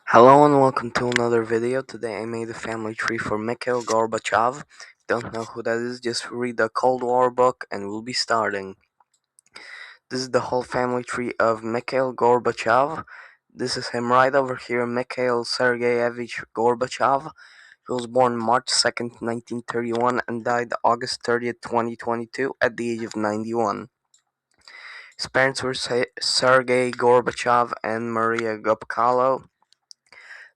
Hello and welcome to another video. Today I made a family tree for Mikhail Gorbachev. Don't know who that is, just read the Cold War book and we'll be starting. This is the whole family tree of Mikhail Gorbachev. This is him right over here, Mikhail Sergeyevich Gorbachev. He was born March 2nd, 1931 and died August 30th, 2022 at the age of 91. His parents were Sergei Gorbachev and Maria Gopkalo.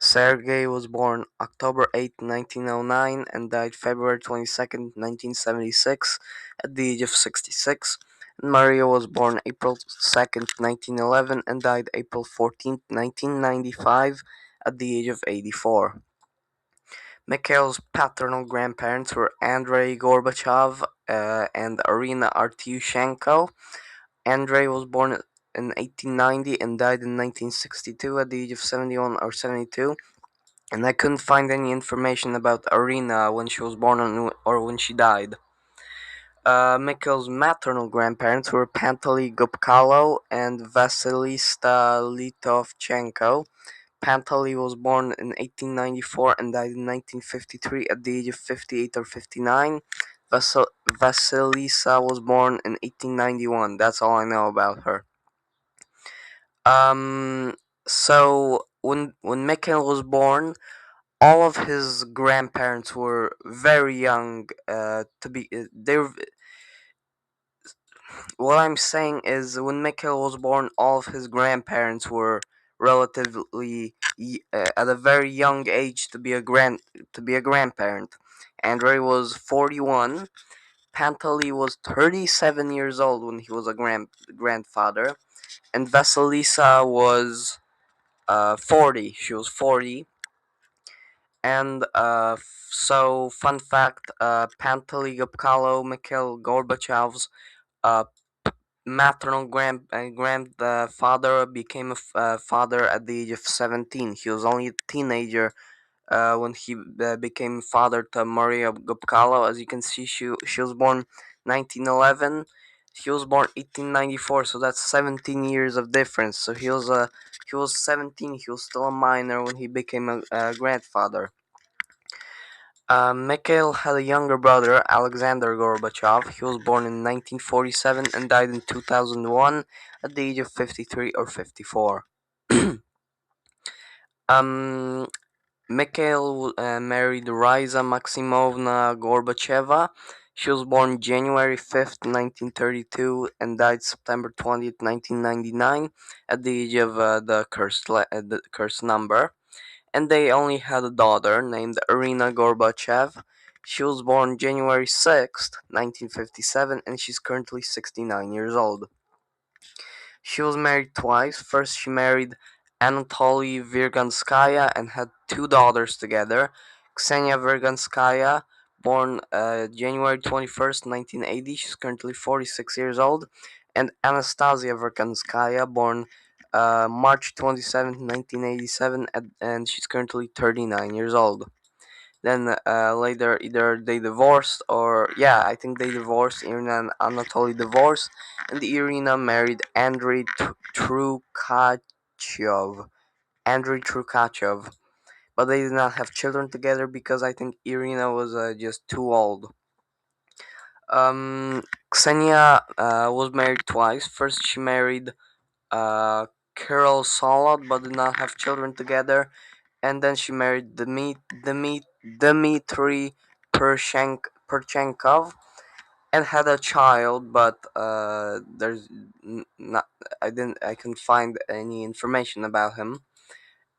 Sergei was born October 8, 1909 and died February 22nd, 1976 at the age of 66. And Maria was born April 2nd, 1911 and died April 14th, 1995 at the age of 84. Mikhail's paternal grandparents were Andrei Gorbachev and Arina Artyushenko. Andrei was born in 1890 and died in 1962 at the age of 71 or 72. And I couldn't find any information about Arina when she was born or when she died. Mikhail's maternal grandparents were Pantely Gopkalo and Vasilista Litovchenko. Pantely was born in 1894 and died in 1953 at the age of 58 or 59. Vasilisa was born in 1891. That's all I know about her. Um, so when Mikhail was born, all of his grandparents were very young to be they're what I'm saying is when Mikhail was born all of his grandparents were relatively at a very young age to be a grandparent. Andrei was 41. Pantely was 37 years old when he was a grandfather, and Vasilisa was 40. She was 40. And fun fact: Pantely Gopkalo, Mikhail Gorbachev's uh, maternal grandfather became a father at the age of 17. He was only a teenager when he became father to Maria Gopkalo. As you can see, she was born 1911. He was born 1894, so that's 17 years of difference. So he was 17. He was still a minor when he became a grandfather. Mikhail had a younger brother, Alexander Gorbachev. He was born in 1947 and died in 2001 at the age of 53 or 54. um, Mikhail married Riza Maximovna Gorbacheva. She was born January 5th, 1932 and died September 20th, 1999 at the age of the cursed number. And they only had a daughter named Irina Gorbachev. She was born January 6th, 1957, and she's currently 69 years old. She was married twice. First, she married Anatoly Virganskaya and had two daughters together. Ksenia Virganskaya, born January 21st, 1980, she's currently 46 years old, and Anastasia Virganskaya, born March 27th, 1987, and she's currently 39 years old. Then later, either they divorced or yeah, I think they divorced. Irina and Anatoly divorced, and Irina married Andrei Trukachev. Andrei Trukachev, but they did not have children together because I think Irina was just too old. Ksenia was married twice. First, she married uh, Kirill Solod, but did not have children together. And then she married Dmitry Perchenkov and had a child, but not I couldn't find any information about him.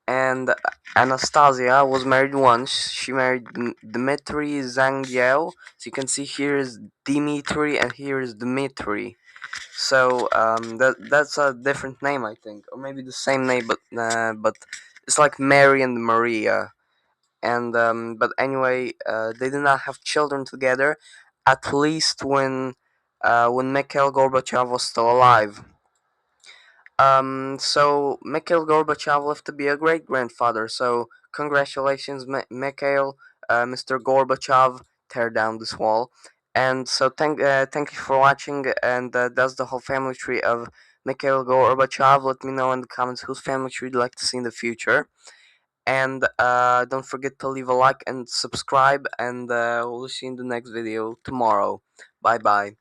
And Anastasia was married once. She married Dmitry Zangyel. So you can see here is Dimitri and here is Dmitry. So that's a different name, I think, or maybe the same name, but it's like Mary and Maria. And but anyway, they did not have children together, at least when Mikhail Gorbachev was still alive. So Mikhail Gorbachev lived to be a great grandfather. So congratulations, Mikhail, Mr. Gorbachev, tear down this wall. And so thank you for watching. And that's the whole family tree of Mikhail Gorbachev. Let me know in the comments whose family tree you'd like to see in the future. and don't forget to leave a like and subscribe, and we'll see you in the next video tomorrow. Bye bye.